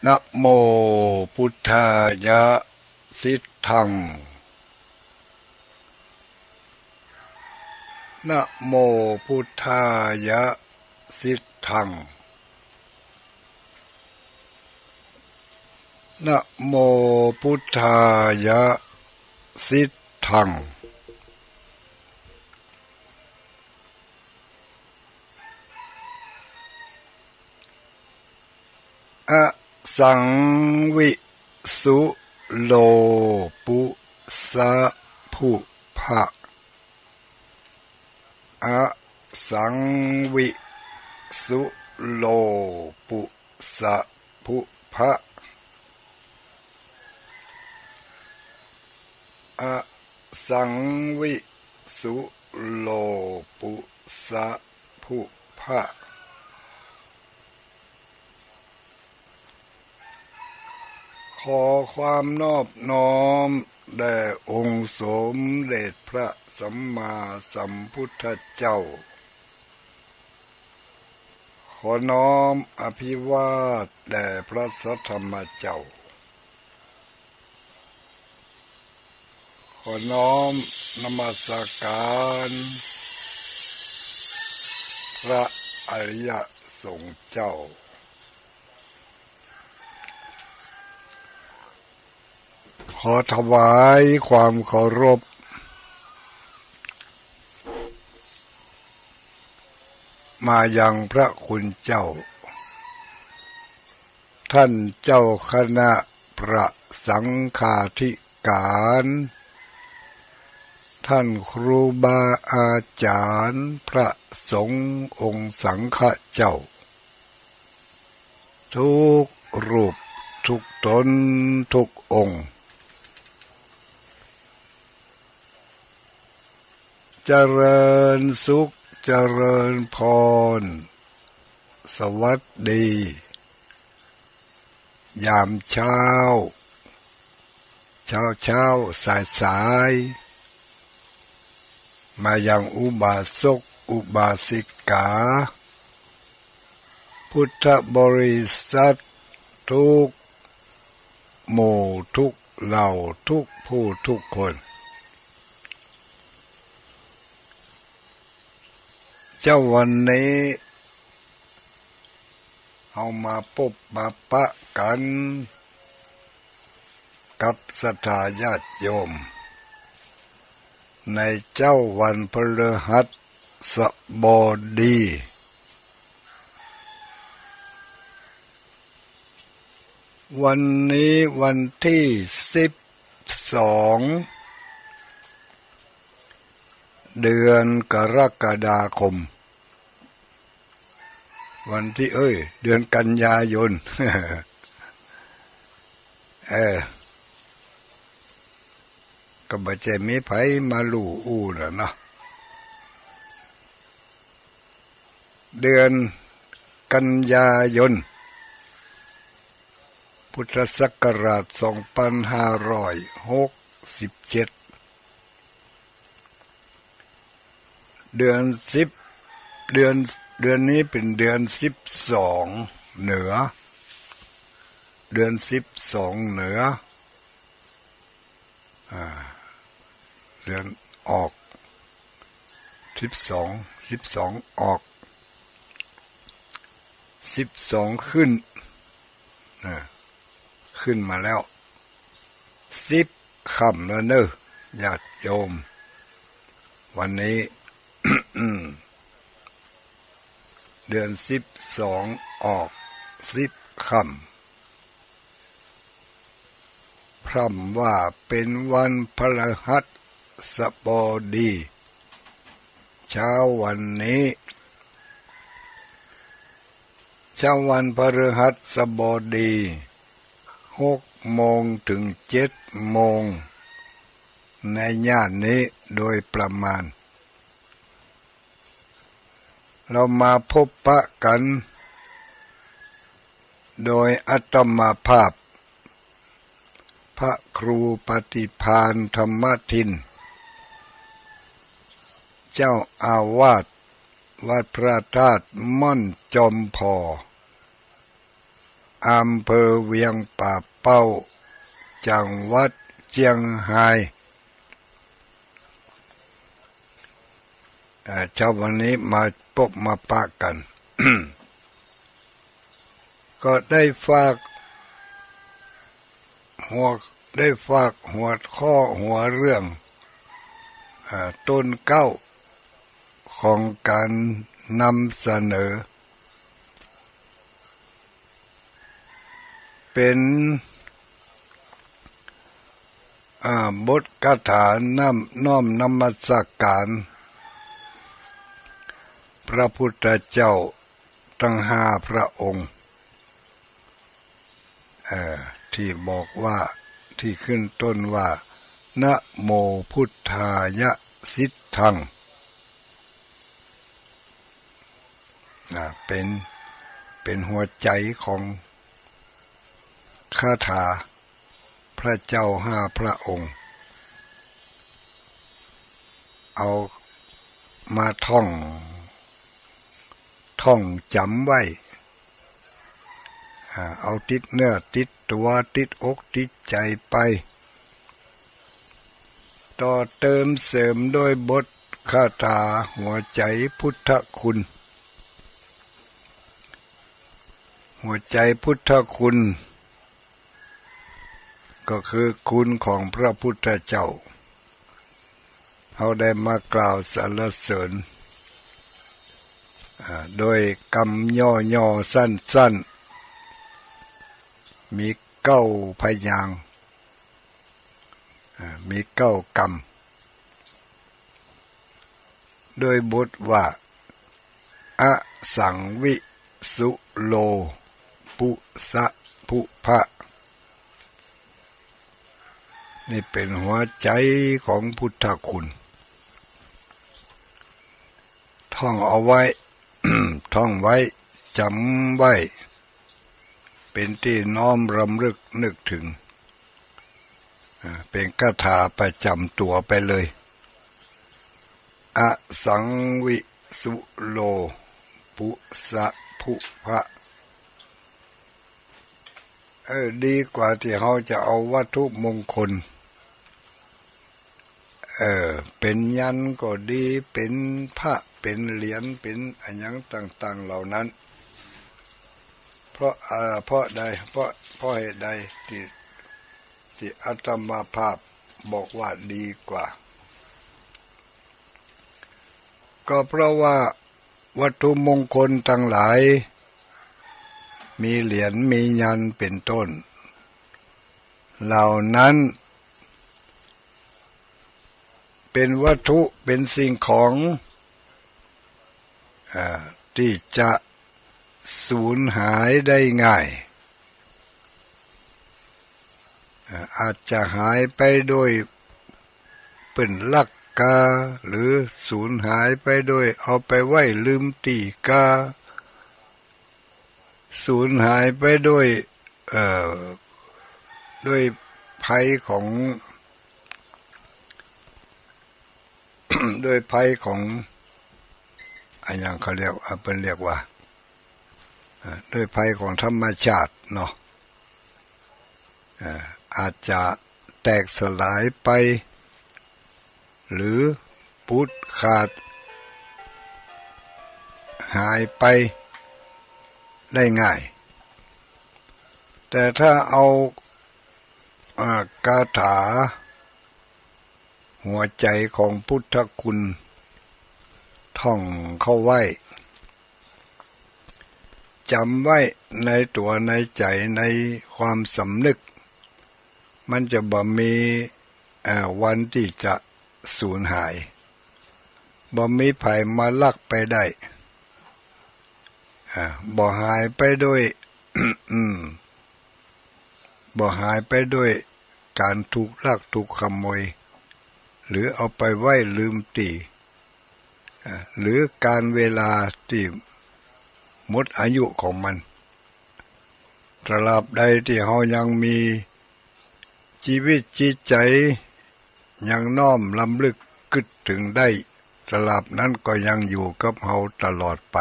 นะโมพุทธายะสิทธังนะโมพุทธายะสิทธังนะโมพุทธายะสิทธังอะสังวิสุโลปุสะภุภะอะสังวิสุโลปุสะภุภะอะสังวิสุโลปุสะภุภะขอความนอบน้อมแด่องค์สมเด็จพระสัมมาสัมพุทธเจ้าขอน้อมอภิวาทแด่พระสัทธรรมเจ้าขอน้อมนมัสการพระอริยสงฆ์เจ้าขอถวายความเคารพ มายังพระคุณเจ้าท่านเจ้าคณะพระสังฆาธิการท่านครูบาอาจารย์พระสงฆ์องค์สังฆเจ้าทุกรูปทุกตนทุกองค์เจริญสุขเจริญพรสวัสดียามเช้าสายมายังอุบาสกอุบาสิกาพุทธบริษัททุกหมู่ทุกเหล่าทุกผู้ทุกคนเจ้าวันนี้เอามาพบมาปะกันกับศรัทธาญาติโยมในเจ้าวันพฤหัสบดีวันนี้วันที่12เดือนกรกฎาคมวันที่เดือนกันยายน ก็บ่ใจมีไผมาลู่อู้น่ะเนาะเดือนกันยายนพุทธศักราช2567เดือน10เดือนนี้เป็นเดือน12เหนือเดือน12เหนือเดือนออก12ออก12ขึ้นมาแล้ว10ค่ำแล้วเนอะญาติโยมวันนี้ เดือน12ออก10ค่ำพร่ำว่าเป็นวันพฤหัสบดีเช้าวันนี้เช้าวันพฤหัสบดี6 โมงถึง7 โมงในย่านนี้โดยประมาณเรามาพบปะกันโดยอาตมาภาพพระครูปฏิภาณธรรมทินเจ้าอาวาสวัดพระธาตุม่อนจอมพออำเภอเวียงป่าเป้าจังหวัดเชียงรายเช้าวันนี้มาพบมาปะกัน ก็ได้ฝากหัวข้อหัวเรื่องต้นเก้าของการนำเสนอเป็นบทคาถาน้อมนมัสการพระพุทธเจ้าทั้ง5 พระองค์ที่บอกว่าที่ขึ้นต้นว่านะโมพุทธายะสิทธังเป็นหัวใจของคาถาพระเจ้า5 พระองค์เอามาท่องจำไว้เอาติดเนื้อติดตัวติดอกติดใจไปต่อเติมเสริมโดยบทคาถาหัวใจพุทธคุณหัวใจพุทธคุณก็คือคุณของพระพุทธเจ้าเขาได้มากล่าวสรรเสริญ โดยกำย่อสั้นมี9 พยางค์มี9 กำโดยบทว่าอสังวิสุโลปุสะภุพะนี่เป็นหัวใจของพุทธคุณท่องเอาไว้ ท่องไว้จำไว้เป็นที่น้อมรำลึกนึกถึงเป็นคาถาประจำตัวไปเลยอสังวิสุโลปุสะภุพะดีกว่าที่เขาจะเอาวัตถุมงคลเป็นยันก็ดีเป็นพระเป็นเหรียญเป็นอันยังต่างๆเหล่านั้นเพราะใดเพราะเหตุใดที่อาตมาภาพบอกว่าดีกว่าก็เพราะว่าวัตถุมงคลทั้งหลายมีเหรียญมียันเป็นต้นเหล่านั้นเป็นวัตถุเป็นสิ่งของที่จะสูญหายได้ง่ายอาจจะหายไปโดยเป็นลักกาหรือสูญหายไปโดยเอาไปไว้ลืมตีกาสูญหายไปโดยภัยของ โดยภัยของอันอย่างเขาเรียกเป็นเรียกว่าโดยภัยของธรรมชาติเนาะอาจจะแตกสลายไปหรือปุดขาดหายไปได้ง่ายแต่ถ้าเอาคาถาหัวใจของพุทธคุณท่องเข้าไว้จำไว้ในตัวในใจในความสำนึกมันจะบ่มีวันที่จะสูญหายบ่มีภัยมาลักไปได้บ่หายไปด้วย บ่หายไปด้วยการถูกลักถูกขโมยหรือเอาไปไว้ลืมตีหรือการเวลาที่หมดอายุของมันตราบใดที่เรายังมีชีวิตจิตใจยังน้อมรำลึกคิดถึงได้ตราบนั้นก็ยังอยู่กับเราตลอดไป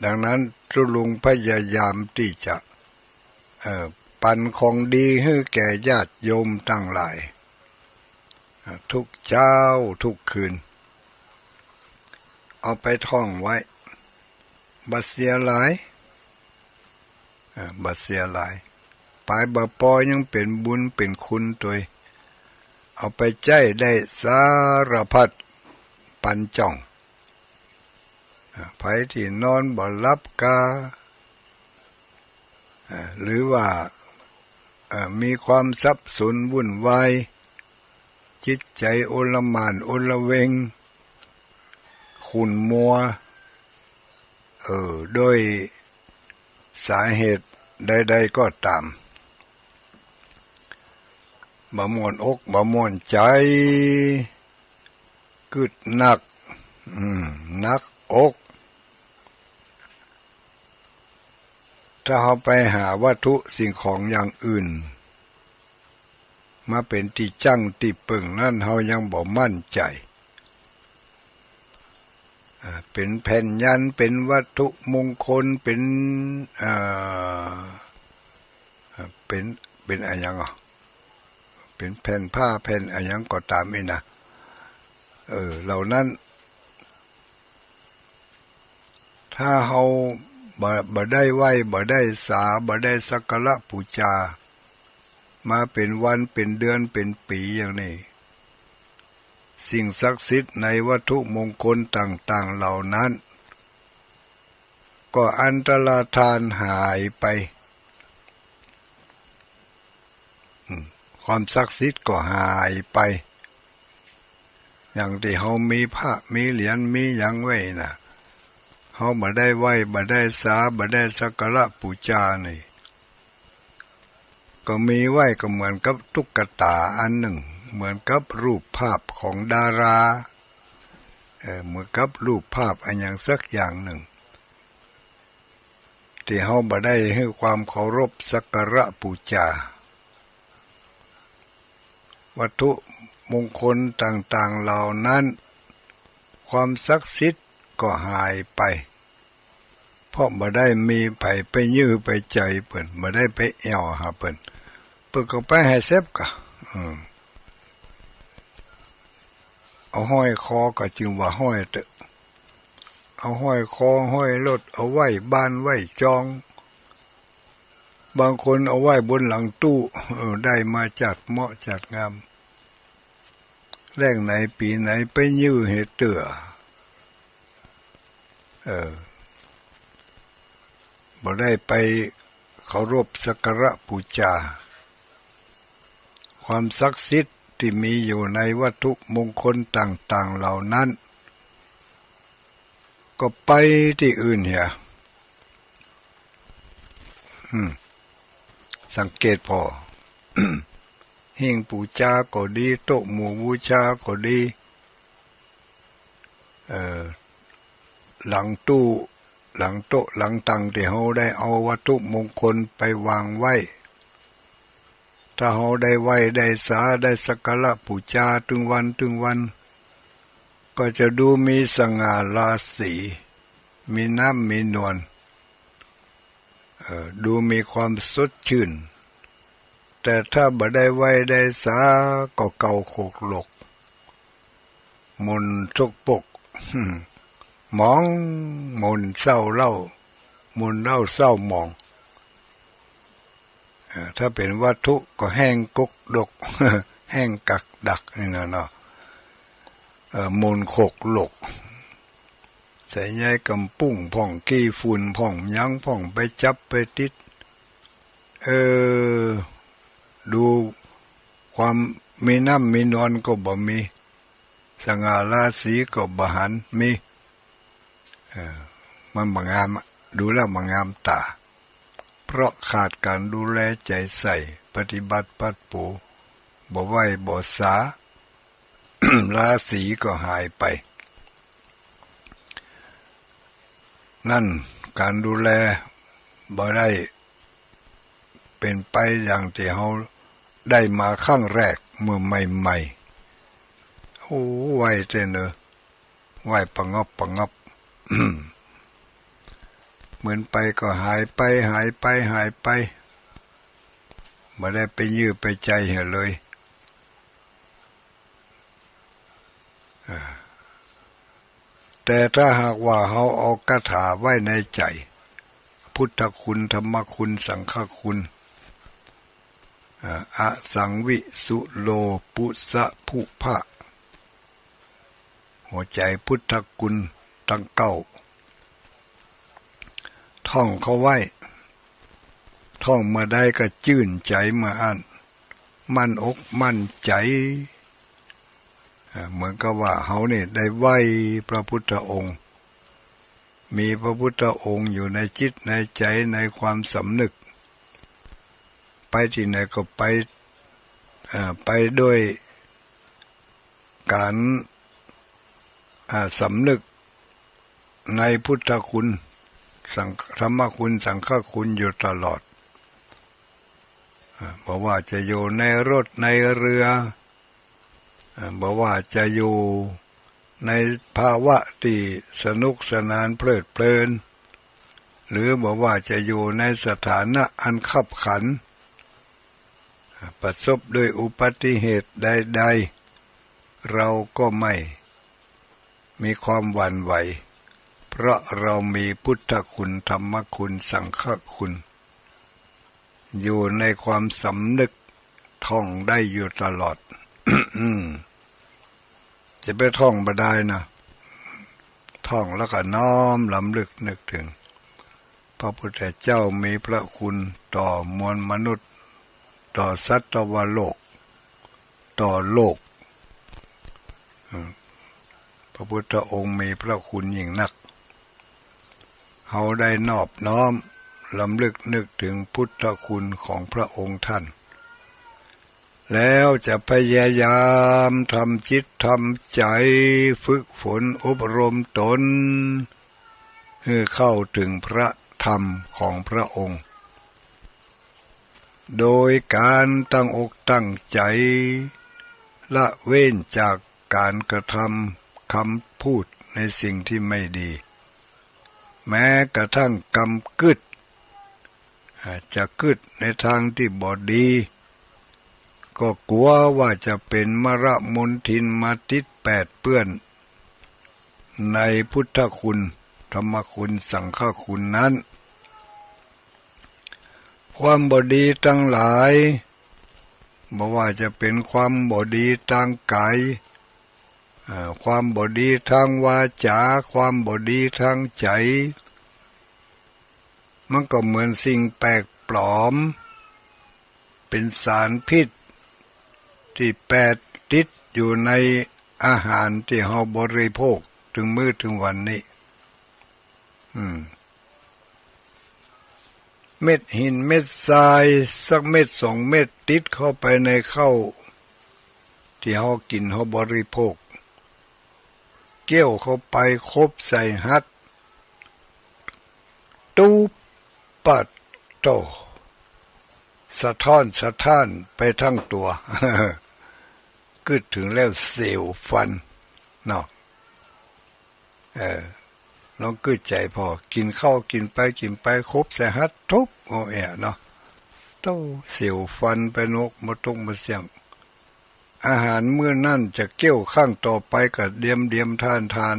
ดังนั้นทุลุงพยายามที่จะปันของดีให้แก่ญาติโยมทั้งหลายทุกเช้าทุกคืนเอาไปท่องไว้บัดเสียหลายบัดเสียหลายปลายบ่ปอยังเป็นบุญเป็นคุณตัวเอาไปใจได้สารพัดปันจ่องไผที่นอนบ่หลับกาหรือว่ามีความสับสนวุ่นวายจิตใจโอลหม่านโอละเวงขุ่นมัวโดยสาเหตุใดๆก็ตามบ่ม่วนอกบ่ม่วนใจกึดหนักอกถ้าเราไปหาวัตถุสิ่งของอย่างอื่นมาเป็นที่จั่งที่ปึ่งนั่นเรายังบ่มั่นใจเป็นแผ่นยันเป็นวัตถุมงคลเป็นอะไรอย่างเป็นแผ่นผ้าแผ่นอะไรอย่างก็ตามนี่นะเหล่านั้นถ้าเราบ่ได้ไหว้บ่ได้สาบ่ได้สักการะบูชามาเป็นวันเป็นเดือนเป็นปีอย่างนี้ สิ่งศักดิ์สิทธิ์ในวัตถุมงคลต่างๆเหล่านั้นก็อันตรธานหายไปความศักดิ์สิทธิ์ก็หายไปอย่างที่เฮามีพระมีเหรียญมีหยังไว้น่ะเฮาบ่ได้ไหว้บ่ได้สาบ่ได้สักการะบูชานี่ก็มีไว้ก็เหมือนกับตุ๊กตาอันหนึ่งเหมือนกับรูปภาพของดาราเหมือนกับรูปภาพอันอย่างสักอย่างหนึ่งที่เฮาบ่ได้ให้ความเคารพสักการะบูชาวัตถุมงคลต่างๆเหล่านั้นความศักดิ์สิทธิ์ก็หายไปเพราะบ่ได้มีไปยื้อไปใจเพิ่นบ่ได้ไปแอวหาเพิ่นก็ไปให้เสพกะเอาห้อยคอก็จึงว่าห้อยเตอะเอาห้อยคอห้อยรถเอาไว้บ้านไว้จองบางคนเอาไว้บนหลังตู้ได้มาจัดเหมาะจัดงามแรกไหนปีไหนไปยื้อให้เตื้อบ่ได้ไปเคารพสักการะบูชาความศักดิ์สิทธิ์ที่มีอยู่ในวัตถุมงคลต่างๆเหล่านั้นก็ไปที่อื่นเหียสังเกตพอ หิ้งบูชาก็ดีโต๊ะหมู่บูชาก็ดีหลังตู้หลังโต๊ะหลังตังที่เฮาได้เอาวัตถุมงคลไปวางไว้ถ้าเฮาได้ไหว้ได้สาได้สักการะบูชาถึงวันก็จะดูมีสง่าราศีมีน้ำมีนวลดูมีความสดชื่นแต่ถ้าบ่ได้ไหว้ได้สาก็เก่าโขกหลกมนทุกปกหมองมนเศร้าเล่ามนเล่าเศร้ามองถ้าเป็นวัตถุก็แห้งกุกดก แห้งกักดักนี่นะเนาะมนโขกหลกใส่ใยกำปุ้งพ่องกี้ฝุ่นพ่องยังพ่องไปจับไปติดดูความมีน้ำมีนวลก็บ่มีสง่าราศีก็บ่หันมีมันบ่งามดูแล้วบ่งามตาเพราะขาดการดูแลใจใส่ปฏิบัติปัดปูบ่ไหวบ่สา ราศีก็หายไปนั่นการดูแลบ่ได้เป็นไปอย่างที่เฮาได้มาครั้งแรกเมื่อใหม่ๆโอ้ไหวเต้นไหวประงบ เหมือนไปก็หายไปไม่ได้ไปยื้อไปใจเหรอเลยแต่ถ้าหากว่าเขาเอาคาถาไว้ในใจพุทธคุณธรรมคุณสังฆคุณอสังวิสุโลปุสะภุภะหัวใจพุทธคุณตั้งเก้าท่องเขาไว้ท่องมาได้ก็จื่นใจมาอันมั่นอกมั่นใจเหมือนกับว่าเขาเนี่ยได้ไหว้พระพุทธองค์มีพระพุทธองค์อยู่ในจิตในใจในความสำนึกไปที่ไหนก็ไปด้วยการสำนึกในพุทธคุณธรรมคุณสังฆคุณอยู่ตลอดบอกว่าจะอยู่ในรถในเรือบอกว่าจะอยู่ในภาวะที่สนุกสนานเพลิดเพลินหรือบอกว่าจะอยู่ในสถานะอันขับขันประสบด้วยอุบัติเหตุใดๆเราก็ไม่มีความหวั่นไหวเพราะเรามีพุทธคุณธรรมคุณสังฆคุณอยู่ในความสำนึกท่องได้อยู่ตลอด จะไปท่องบ่ได้นะท่องแล้วก็น้อมลำลึกนึกถึงพระพุทธเจ้ามีพระคุณต่อมวลมนุษย์ต่อสัตวโลกต่อโลกพระพุทธองค์มีพระคุณยิ่งนักเฮาได้นอบน้อมลำลึกนึกถึงพุทธคุณของพระองค์ท่านแล้วจะพยายามทำจิตทำใจฝึกฝนอบรมตนให้เข้าถึงพระธรรมของพระองค์โดยการตั้งอกตั้งใจละเว้นจากการกระทำคำพูดในสิ่งที่ไม่ดีแม้กระทั่งกำกึดจะกึดในทางที่บ่ดีก็กลัวว่าจะเป็นมรมนทินมาติดแปดเปื้อนในพุทธคุณธรรมคุณสังฆคุณนั้นความบดีทั้งหลายบ่ว่าจะเป็นความบดีทางกายความบดีทางวาจาความบดีทางใจมันก็เหมือนสิ่งแปลกปลอมเป็นสารพิษที่แปดติดอยู่ในอาหารที่เราบริโภคถึงมื้อถึงวันนี้เม็ดหินเม็ดทรายสักเม็ดสองเม็ดติดเข้าไปในข้าวที่เรากินเราบริโภคเกี่ยวเข้าไปคบใส่หัดตูปัดโตสะท้านไปทั้งตัวกึดถึงแล้วเสียวฟันเนาะลองกึดใจพอกินข้าวกินไปครบใส่ฮัดทุบโอเนาะเต้าเสียวฟันไปนกมาตุ้งมาเสียงอาหารมื้อนั่นจะเกี่ยวข้างต่อไปกับเดียมทาน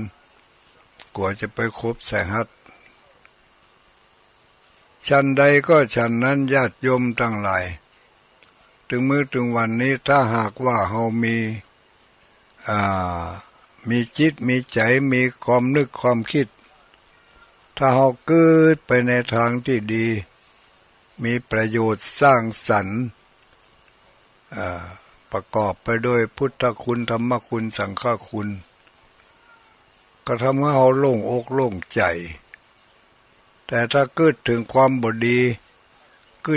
กว่าจะไปครบใส่ฮัดฉันใดก็ฉันนั้นญาติโยมทั้งหลายถึงมื้อถึงวันนี้ถ้าหากว่าเฮามีจิตมีใจมีความนึกความคิดถ้าเฮาเกิดไปในทางที่ดีมีประโยชน์สร้างสรรค์ประกอบไปด้วยพุทธคุณธรรมคุณสังฆคุณก็ทำให้เฮาโล่งอกโล่งใจแต่ถ้าเกิดถึงความบดีก็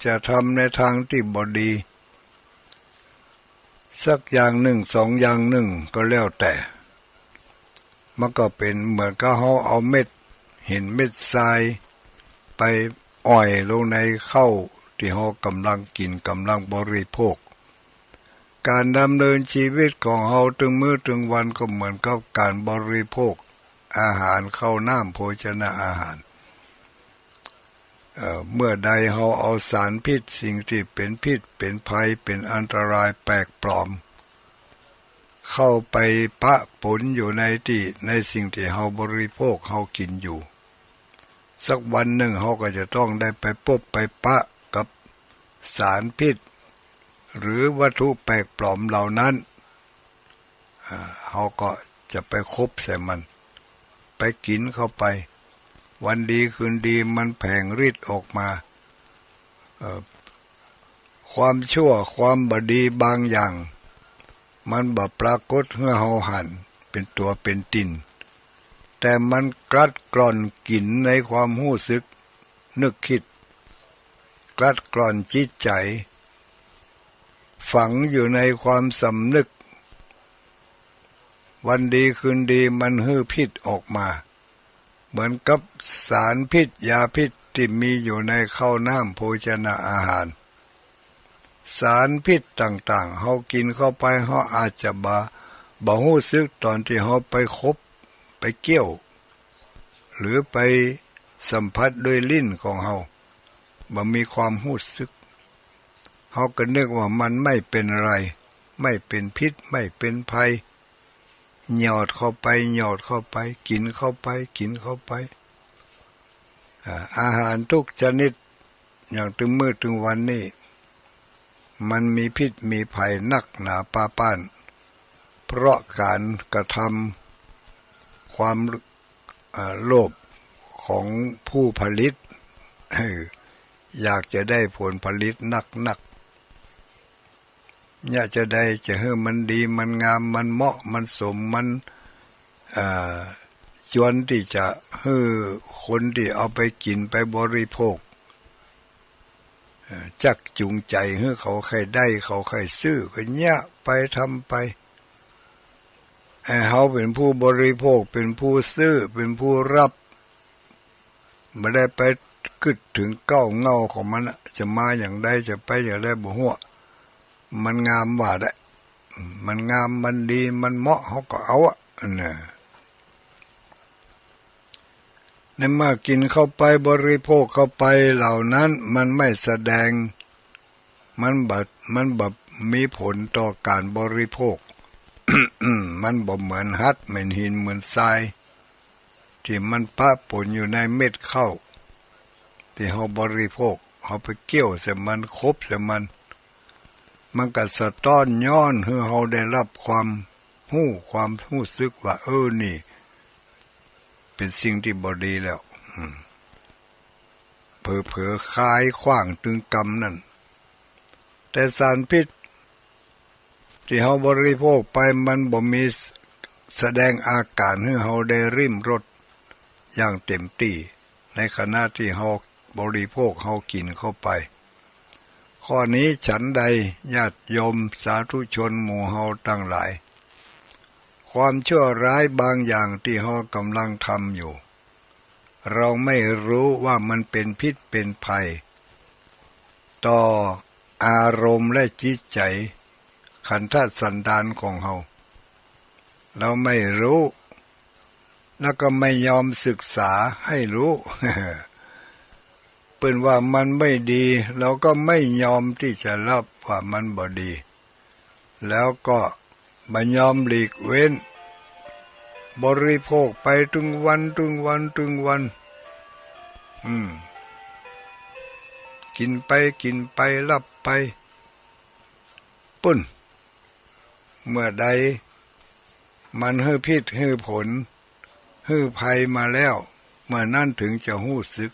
จะทำในทางที่บดีสักอย่างหนึ่งสองอย่างหนึ่งก็แล้วแต่มันก็เป็นเหมือนกับเขาเอาเม็ดหินเม็ดทรายไปอ่อยลงในข้าวที่เขากำลังกินกำลังบริโภคการดำเนินชีวิตของเขาถึงมื้อถึงวันก็เหมือนกับการบริโภคอาหารข้าวน้ำโภชนาอาหารเมื่อใดเราเอาสารพิษสิ่งที่เป็นพิษเป็นภัยเป็นอันตรายแปลกปลอมเข้าไปปะปนอยู่ในสิ่งที่เราบริโภคเรากินอยู่สักวันหนึ่งเราก็จะต้องได้ไปพบไปปะกับสารพิษหรือวัตถุแปลกปลอมเหล่านั้นเราก็จะไปคบใส่มันไปกินเข้าไปวันดีคืนดีมันแผงฤทธิ์ออกมาความชั่วความบดีบางอย่างมันบ่ปรากฏให้เฮาหันเป็นตัวเป็นตินแต่มันกลัดกร่อนกลิ่นในความรู้สึกนึกคิดกลัดกร่อนจิตใจฝังอยู่ในความสำนึกวันดีคืนดีมันฮื้อพิษออกมาเหมือนกับสารพิษยาพิษที่มีอยู่ในข้าวน้ำโภชนาอาหารสารพิษต่างๆเฮากินเข้าไปเฮาอาจจะบ่รู้สึกตอนที่เฮาไปคบไปเกี่ยวหรือไปสัมผัสด้วยลิ้นของเฮาบ่มีความรู้สึกเฮาก็นึกว่ามันไม่เป็นอะไรไม่เป็นพิษไม่เป็นภัยหยอดเข้าไปกินเข้าไปอาหารทุกชนิดอย่างถึงมื้อถึงวันนี้มันมีพิษมีภัยนักหนาป้าป้าน เพราะการกระทำความโลภของผู้ผลิตอยากจะได้ผลผลิตนักอยากจะได้จะให้มันดีมันงามมันเหมาะมันสมมันชวนที่จะให้คนที่เอาไปกินไปบริโภคจักจูงใจให้เขาใครได้เขาใครซื้อก็เนี่ยไปทำไปเขาเป็นผู้บริโภคเป็นผู้ซื้อเป็นผู้รับไม่ได้ไปกึดถึงเก้าเงาของมันจะมาอย่างใดจะไปอย่างใดบ่หัวมันงามว่าได้มันงามมันดีมันเหมาะเขาก็เอาเนี่ยในเมื่อกินเข้าไปบริโภคเข้าไปเหล่านั้นมันไม่แสดงมันมีผลต่อการบริโภค มันบ่เหมือนฮัดเหมือนหินเหมือนทรายที่มันปะปนอยู่ในเม็ดข้าวที่เขาบริโภคเขาไปเกี่ยวใส่มันคบใส่มันก็สะท้อนย้อนให้เขาได้รับความรู้สึกว่านี่เป็นสิ่งที่บ่ดีแล้วเผลอคายขว้างถึงกรรมนั่นแต่สารพิษที่เขาบริโภคไปมันบ่มีแสดงอาการให้เขาได้ริมรสอย่างเต็มที่ในขณะที่เขาบริโภคเขากินเข้าไปข้อนี้ฉันใดญาติโยมสาธุชนหมู่เฮาทั้งหลายความชั่วร้ายบางอย่างที่เฮากำลังทำอยู่เราไม่รู้ว่ามันเป็นพิษเป็นภัยต่ออารมณ์และจิตใจขันธสันดานของเฮาเราไม่รู้แล้วก็ไม่ยอมศึกษาให้รู้ เป็นว่ามันไม่ดีเราก็ไม่ยอมที่จะรับว่ามันบ่ดีแล้วก็ไม่ยอมหลีกเว้นบริโภคไปถึงวันกินไปรับไปปุ้นเมื่อใดมันให้พิษให้ผลให้ภัยมาแล้วเมื่อนั้นถึงจะรู้สึก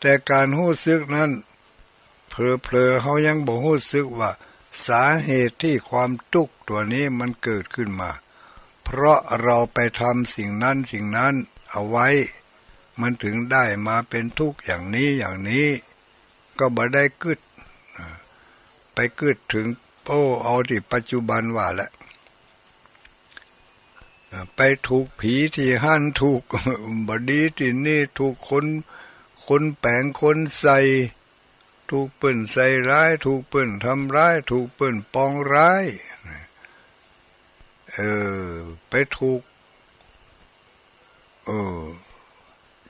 แต่การรู้สึกนั้นเผลอเขายังบ่รู้สึกว่าสาเหตุที่ความทุกข์ตัวนี้มันเกิดขึ้นมาเพราะเราไปทำสิ่งนั้นเอาไว้มันถึงได้มาเป็นทุกข์อย่างนี้ก็บ่ได้กึดไปกึดถึงเอาที่ปัจจุบันว่าแหละไปถูกผีที่หั่นถูกบดีที่นี่ถูกคนแปลงคนใส่ถูกเปิ้นใส่ร้ายถูกเปิ้นทำร้ายถูกเปิ้นปองร้ายไปถูก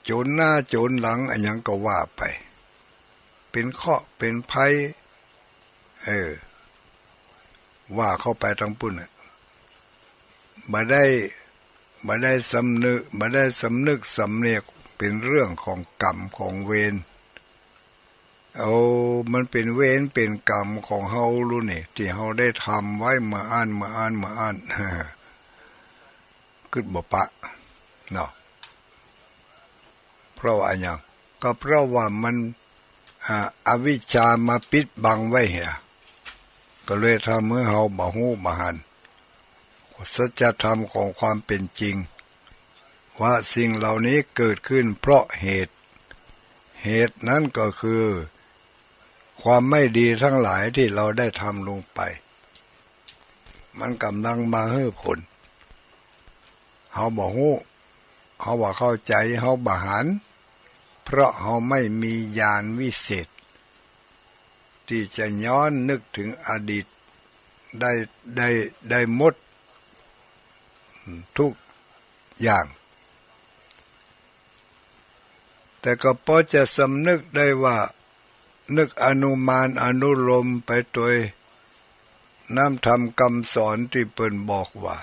โจรหน้าโจรหลังอันยังก็ว่าไปเป็นเคราะห์เป็นภัยว่าเข้าไปทั้งปุ่นบ่ได้สำนึกสำเนียกเป็นเรื่องของกรรมของเวรมันเป็นเวรเป็นกรรมของเฮารู้นี่ที่เฮาได้ทำไว้มาอ่านกึดบ่ปะเนาะเพราะว่าหยังก็เพราะว่ามันอวิชชามาปิดบังไว้เหี่ยก็เลยทำให้เฮาบ่ฮู้บ่หันสัจธรรมของความเป็นจริงว่าสิ่งเหล่านี้เกิดขึ้นเพราะเหตุนั้นก็คือความไม่ดีทั้งหลายที่เราได้ทำลงไปมันกำลังมาให้ผลเฮาบ่ฮู้เฮาบ่เข้าใจเฮาบ่หันเพราะเฮาไม่มีญาณวิเศษที่จะย้อนนึกถึงอดีตได้หมดทุกอย่างแต่ก็พอจะสำนึกได้ว่านึกอนุมานอนุโลมไปโดยน้ำธรรมคำสอนที่เปิ้นบอกว่า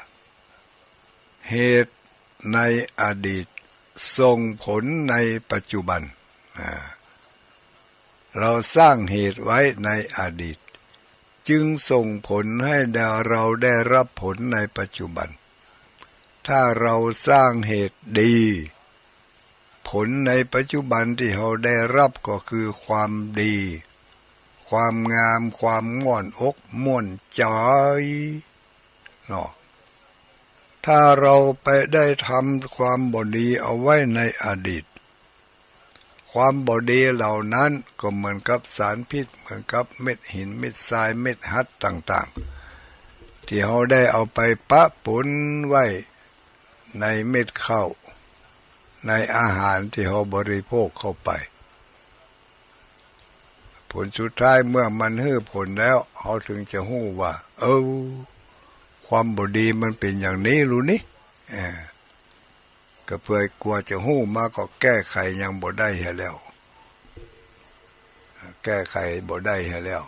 เหตุในอดีตส่งผลในปัจจุบันเราสร้างเหตุไว้ในอดีตจ จึงส่งผลให้เราได้รับผลในปัจจุบันถ้าเราสร้างเหตุดีผลในปัจจุบันที่เราได้รับก็คือความดีความงามความม่วนอกม่วนใจเนาะถ้าเราไปได้ทำความบ่ดีเอาไว้ในอดีตความบ่ดีเหล่านั้นก็เหมือนกับสารพิษเหมือนกับเม็ดหินเม็ดทรายเม็ดหัดต่างๆที่เราได้เอาไปปะปนไว้ในเม็ดข้าวในอาหารที่เราบริโภคเข้าไปผลสุดท้ายเมื่อมันให้ผลแล้วเขาถึงจะหู้ว่าความบ่ดีมันเป็นอย่างนี้รู้นี่ก็เพื่อกลัวจะหู้มาก็แก้ไขยังบ่ได้ให้แล้วแก้ไขบ่ได้ให้แล้ว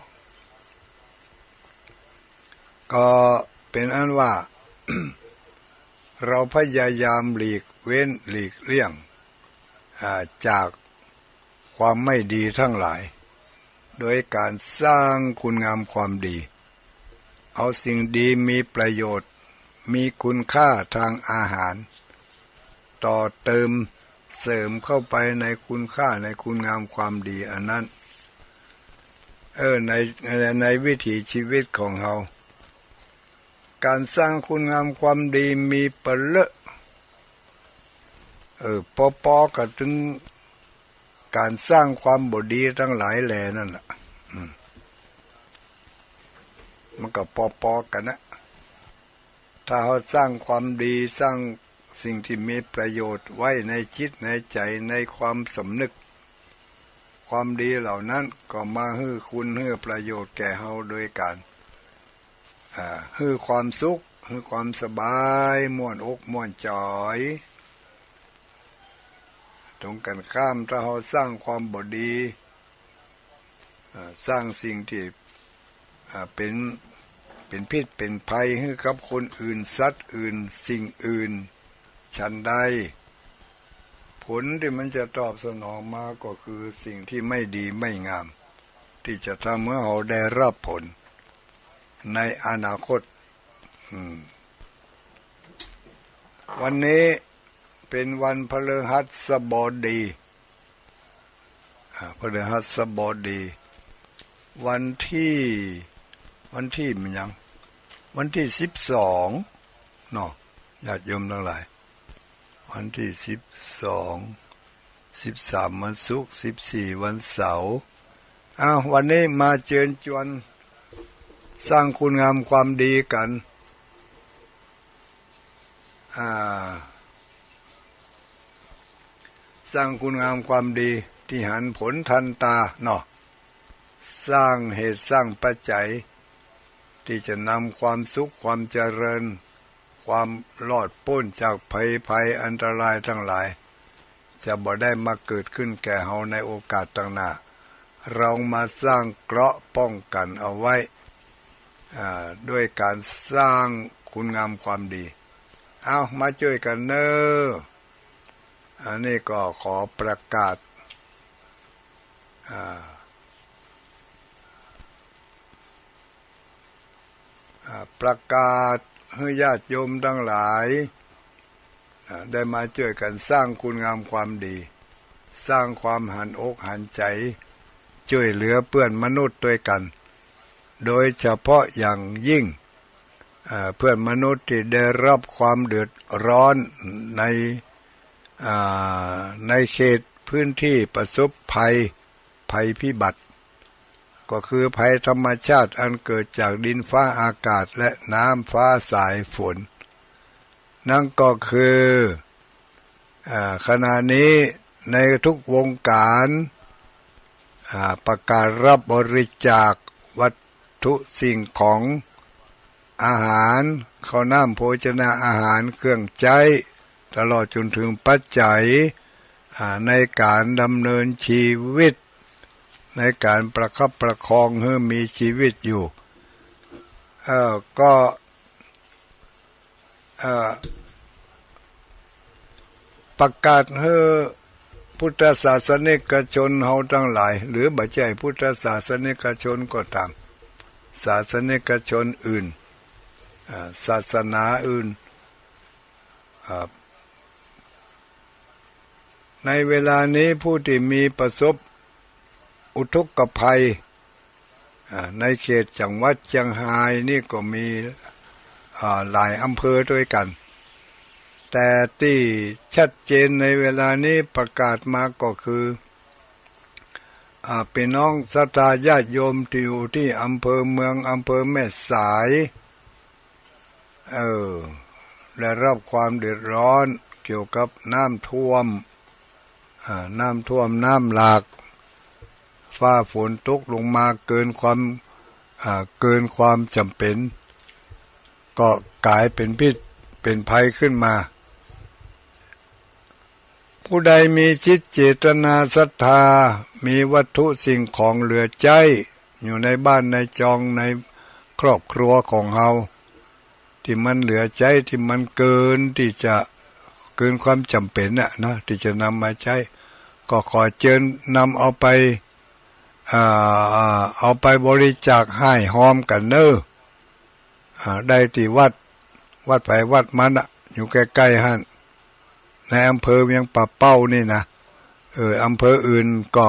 ก็เป็นอันว่า เราพยายามหลีกเว้นหลีกเลี่ยงจากความไม่ดีทั้งหลายโดยการสร้างคุณงามความดีเอาสิ่งดีมีประโยชน์มีคุณค่าทางอาหารต่อเติมเสริมเข้าไปในคุณค่าในคุณงามความดีอันนั้นในวิถีชีวิตของเราการสร้างคุณงามความดีมีเปเลอะปอกับถึงการสร้างความบ่ดีทั้งหลายแหล่นั่นแหละมันก็ปอกันนะถ้าเราสร้างความดีสร้างสิ่งที่มีประโยชน์ไว้ในจิตในใจในความสำนึกความดีเหล่านั้นก็มาให้คุณให้ประโยชน์แก่เราโดยการให้ความสุขให้ความสบายม่วนอกม่วนใจตรงกันข้ามถ้าเราสร้างความบ่ดีสร้างสิ่งที่เป็นพิษเป็นภัยให้กับคนอื่นสัตว์อื่นสิ่งอื่นฉันใดผลที่มันจะตอบสนองมาก็คือสิ่งที่ไม่ดีไม่งามที่จะทำให้เราได้รับผลในอนาคตวันนี้เป็นวันพฤหัสบดีพฤหัสบดีวันที่มันยังวันที่12เนาะญาติโยมทั้งหลายวันที่12 13วันศุกร์14วันเสาร์วันนี้มาเชิญชวนสร้างคุณงามความดีกันสร้างคุณงามความดีที่หันผลทันตาเนาะสร้างเหตุสร้างปัจจัยที่จะนำความสุขความเจริญความรอดพ้นจากภัยอันตรายทั้งหลายจะบ่ได้มาเกิดขึ้นแก่เฮาในโอกาสต่างหน้าเรามาสร้างเกราะป้องกันเอาไว้ด้วยการสร้างคุณงามความดีมาช่วยกันเนอะอันนี้ก็ขอประกาศให้ญาติโยมทั้งหลายได้มาช่วยกันสร้างคุณงามความดีสร้างความหันอกหันใจช่วยเหลือเพื่อนมนุษย์ด้วยกันโดยเฉพาะอย่างยิ่งเพื่อนมนุษย์ที่ได้รับความเดือดร้อนในเขตพื้นที่ประสบภัยพิบัติก็คือภัยธรรมชาติอันเกิดจากดินฟ้าอากาศและน้ำฟ้าสายฝนนั่นก็คือขณะนี้ในทุกวงการประกาศรับบริจาควัตถุสิ่งของอาหารข้าวน้ำโภชนาอาหารเครื่องใช้ตลอดจนถึงปัจจัยในการดำเนินชีวิตในการประคับประคองให้มีชีวิตอยู่ก็ประกาศให้พุทธศาสนิกชนเฮาทั้งหลายหรือบ่ใช่พุทธศาสนิกชนก็ตาม ศาสนิกชนอื่นศาสนาอื่นในเวลานี้ผู้ที่มีประสบอุทกภัยในเขตจังหวัดเชียงรายนี่ก็มีหลายอำเภอด้วยกันแต่ที่ชัดเจนในเวลานี้ประกาศมาก็คือพี่น้องศรัทธาญาติโยมที่อยู่ที่อำเภอเมืองอำเภอแม่สายได้รับความเดือดร้อนเกี่ยวกับน้ำท่วมน้ำหลากฟ้าฝนตกลงมาเกินความจำเป็นก็กลายเป็นพิษเป็นภัยขึ้นมาผู้ใดมีจิตเจตนาศรัทธามีวัตถุสิ่งของเหลือใจอยู่ในบ้านในจองในครอบครัวของเฮาที่มันเหลือใจที่มันเกินที่จะเกินความจำเป็นนะที่จะนำมาใช้ก็ขอเชิญนำเอาไปบริจาคให้หอมกันเนอได้ที่วัดไปวัดมันอยู่ใกล้ๆหั่นในอำเภอเวียงป่าเป้านี่นะอำเภออื่นก็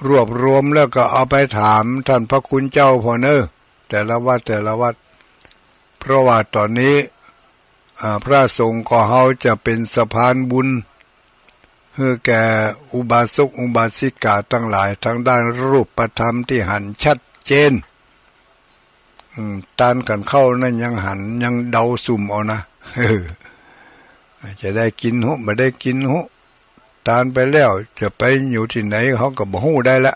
รวบรวมแล้วก็เอาไปถามท่านพระคุณเจ้าพอเนอแต่ละวัดเพราะว่าตอนนี้พระสงฆ์ของเฮาจะเป็นสะพานบุญให้แก่อุบาสกอุบาสิกาทั้งหลายทางด้านรูปธรรมที่หันชัดเจนตานกันเข้านั่นยังหันยังเดาสุ่มเอานะจะได้กินหุไม่ได้กินหุตานไปแล้วจะไปอยู่ที่ไหนเขาก็บ่ฮู้ได้ละ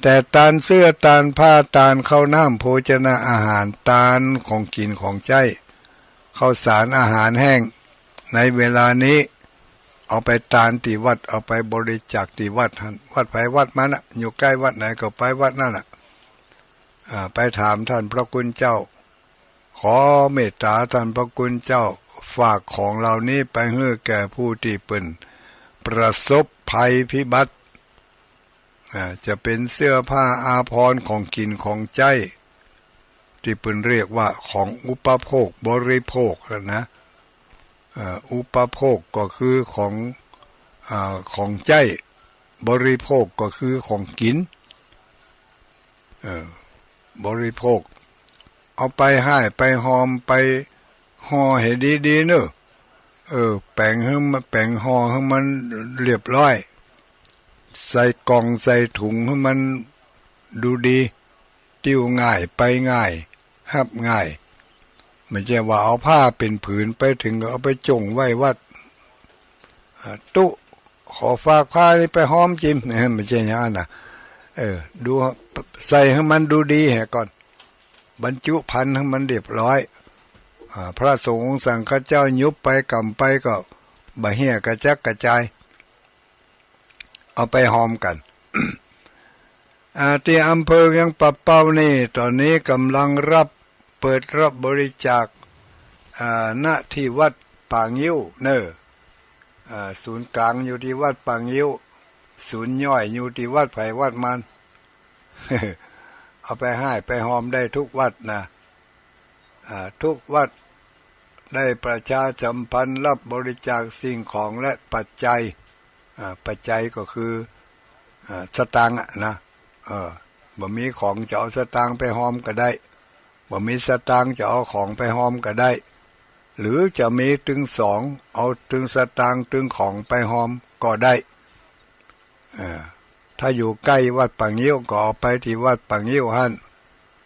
แต่ตานเสื้อตานผ้าตานข้าวน้ำโภชนะอาหารตานของกินของใจข้าวสารอาหารแห้งในเวลานี้เอาไปตานที่วัดเอาไปบริจาคที่วัดวัดไปวัดมันอยู่ใกล้วัดไหนก็ไปวัดนั่นไปถามท่านพระคุณเจ้าขอเมตตาท่านพระคุณเจ้าฝากของเหล่านี้ไปให้แก่ผู้ที่เป็นประสบภัยพิบัติจะเป็นเสื้อผ้าอาภรณ์ของกินของใจที่เป็นเรียกว่าของอุปโภคบริโภคนะอุปโภคก็คือของใจบริโภคก็คือของกินบริโภคเอาไปให้ไปหอมไปห่อให้ดีๆเนอะแป้งให้มันแป้งห่อให้มันเรียบร้อยใส่กล่องใส่ถุงให้มันดูดีติ้วง่ายไปง่ายหับง่ายไม่ใช่ว่าเอาผ้าเป็นผืนไปถึงก็เอาไปจงไว้วัดตุขอฝากผ้านี่ไปหอมจิ้มไม่ใช่อย่างนั้นนะดูใส่ให้มันดูดีแหะก่อนบรรจุภัณฑ์ให้มันเรียบร้อยพระสงฆ์สั่งข้าเจ้ายุบไปกำไปก็บะเหี้ยกระจักกระจายเอาไปหอมกัน ที่อำเภอเวียงป่าเป้านี่ตอนนี้กำลังเปิดรับบริจาคณที่วัดปางยิ้วเนอศูนย์กลางอยู่ที่วัดปางยิ้วศูนย์ย่อยอยู่ที่วัดไผ่วัดมัน เอาไปให้ไปหอมได้ทุกวัดนะทุกวัดได้ประชาสัมพันธ์รับบริจาคสิ่งของและปัจจัยก็คือสตางค์นะบ่มีของจะเอาสตางค์ไปหอมก็ได้บ่มีสตางค์จะเอาของไปหอมก็ได้หรือจะมีถึงสองเอาถึงสตางค์ถึงของไปหอมก็ได้ถ้าอยู่ใกล้วัดปางยิ้วก็เอาไปที่วัดปางยิ้วหั่น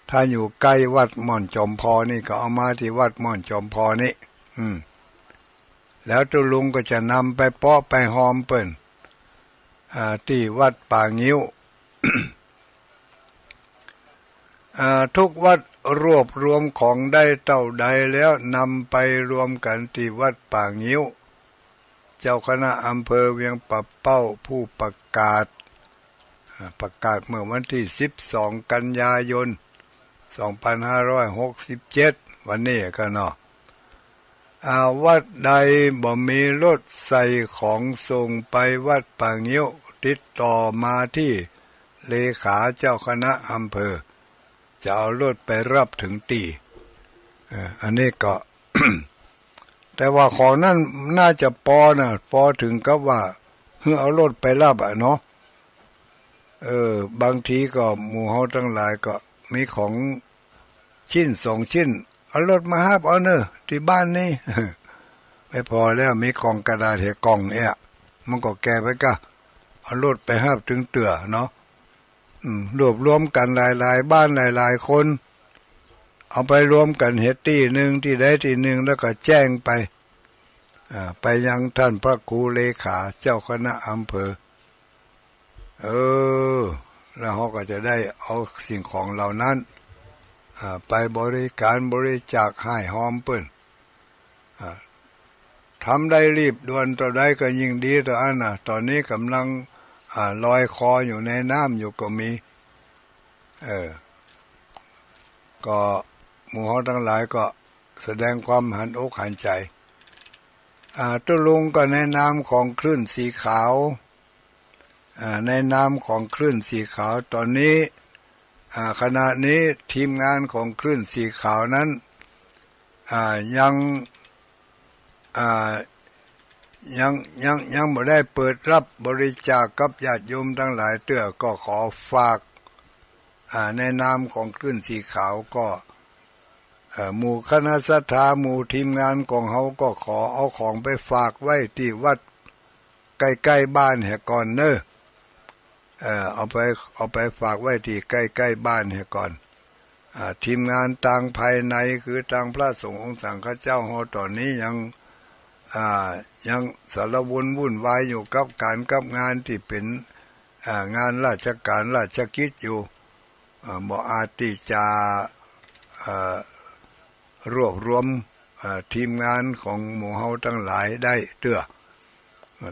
ถ้าอยู่ใกล้วัดม่อนจอมพอนี่ก็เอามาที่วัดม่อนจอมพอนี่แล้วตุลุงก็จะนำไปเปาะไปหอมเปิ้นที่วัดปางยิ้ว ทุกวัดรวบรวมของได้เท่าใดแล้วนำไปรวมกันที่วัดปางยิ้วเจ้าคณะอำเภอเวียงป่าเป้าผู้ประกาศเมื่อวันที่12กันยายน2567วันนี้ก็เนาะวัดใดบ่มีรถใส่ของส่งไปวัดปางยิ้วติดต่อมาที่เลขาเจ้าคณะอำเภอ จะเอารถไปรับถึงตีอันนี้ก็ แต่ว่าของนั้นน่าจะพอถึงกับว่าเพื่อเอารถไปรับเนาะบางทีก็หมู่เฮาทั้งหลายก็มีของชิ้น2 ชิ้นเอารถมาฮับเอาเนอะที่บ้านนี่ ไม่พอแล้วมีกล่องกระดาษกล่องมันก็แก่ไปก็เอารถไปฮับถึงเตื้อเนาะรวบรวมกันหลายๆบ้านหลายๆคนเอาไปรวมกันเฮ็ดที่หนึ่งที่ใดที่หนึ่งแล้วก็แจ้งไปยังท่านพระครูเลขาเจ้าคณะอำเภอแล้วเขาก็จะได้เอาสิ่งของเหล่านั้นไปบริการบริจาคให้หอมเปิ้นทำได้รีบด่วนต่อได้ก็ยิ่งดีต่ออันตอนนี้กำลังลอยคออยู่ในน้ำอยู่ก็มีก็หมู่เฮาทั้งหลายก็แสดงความหันอกหันใจตุลุงก็ในนามของคลื่นสีขาวในนามของคลื่นสีขาวตอนนี้ขณะนี้ทีมงานของคลื่นสีขาวนั้นยังไม่ได้เปิดรับบริจาคกับญาติโยมทั้งหลายเตื้อก็ขอฝากในนามของคลื่นสีขาวก็หมู่คณะศรัทธาหมู่ทีมงานของเขาก็ขอเอาของไปฝากไว้ที่วัดใกล้ๆบ้านแห่ก่อนเนอะเอาไปฝากไว้ที่ใกล้ๆบ้านแห่ก่อนทีมงานทางภายในคือทางพระสงฆ์องค์สังฆเจ้าเฮาตอนนี้ยังสารวุ่นวายอยู่กับการกับงานที่เป็นงานราชการราชกิจอยู่บ่อาจที่จะรวบรวมทีมงานของหมู่เฮาทั้งหลายได้เตื้อ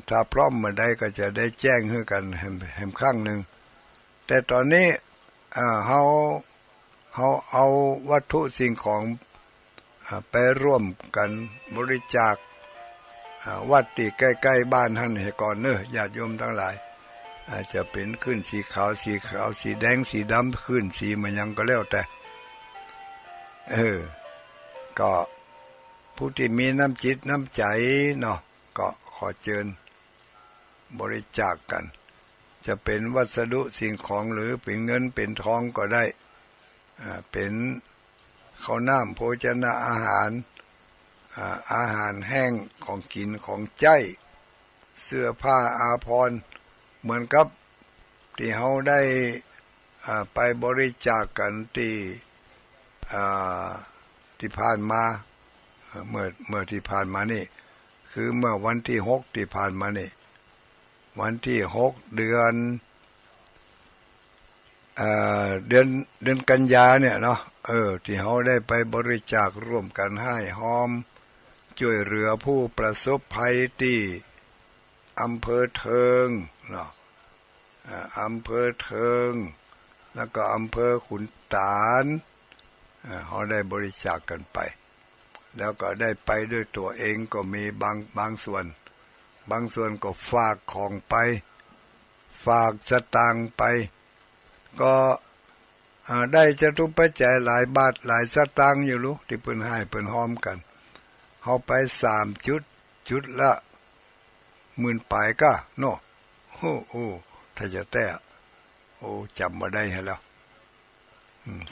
ถ้าพร้อมเมื่อใดก็จะได้แจ้งให้กันแห่งครั้งหนึ่งแต่ตอนนี้เฮาเอาวัตถุสิ่งของไปร่วมกันบริจาควัดที่ใกล้ๆบ้านท่านให้ก่อนเนอะญาติโยมทั้งหลายอาจจะเป็นขึ้นสีขาวสีแดงสีดำขึ้นสีมันยังก็แล้วแต่ก็ผู้ที่มีน้ำจิตน้ำใจเนาะก็ขอเชิญบริจาคกันจะเป็นวัสดุสิ่งของหรือเป็นเงินเป็นทองก็ได้เป็นข้าวน้ำโภชนะอาหารแห้งของกินของใจเสื้อผ้าอาภรณ์เหมือนกับที่เขาได้ไปบริจาคกันที่ผ่านมาเมื่อที่ผ่านมานี่คือเมื่อวันที่6ที่ผ่านมานี่วันที่6เดือนกันยาเนี่ยเนาะที่เขาได้ไปบริจาคร่วมกันให้หอมช่วยเหลือผู้ประสบภัยที่อำเภอเทิงเนาะอำเภอเทิงแล้วก็อำเภอขุนตาลเขาได้บริจาคกันไปแล้วก็ได้ไปด้วยตัวเองก็มีบางส่วนก็ฝากของไปฝากสตางค์ไปก็ได้จตุปัจจัยหลายบาทหลายสตางค์อยู่รู้ที่เพิ่นให้เพิ่นหอมกันเขาไป3จุดละ10,000ปลายก็เนาะโอ้ถ้าจะแต่จำมาได้ให้แล้ว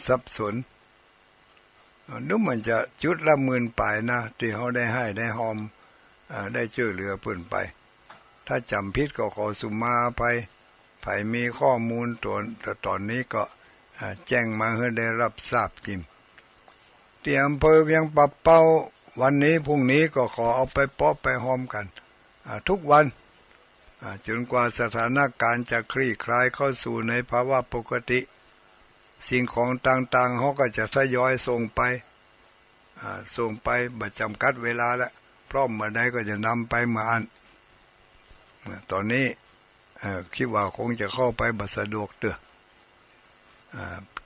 สับสนนึกมันจะจุดละ10,000ปลายนะที่เขาได้ให้ได้หอมได้ช่วยเหลือเพิ่นไปถ้าจำผิดก็ขอสุมาไปไผมีข้อมูลตอนนี้ก็แจ้งมาให้ได้รับทราบจิมที่อำเภอเวียงปะเป้าวันนี้พรุ่งนี้ก็ขอเอาไปเปาะไปหอมกันทุกวันจนกว่าสถานการณ์จะคลี่คลายเข้าสู่ในภาวะปกติสิ่งของต่างๆเขาก็จะทยอยส่งไปบัดจำกัดเวลาแล้วพร้อมเมื่อใดก็จะนำไปมาอันตอนนี้คิดว่าคงจะเข้าไปบัดสะดวกเด้อ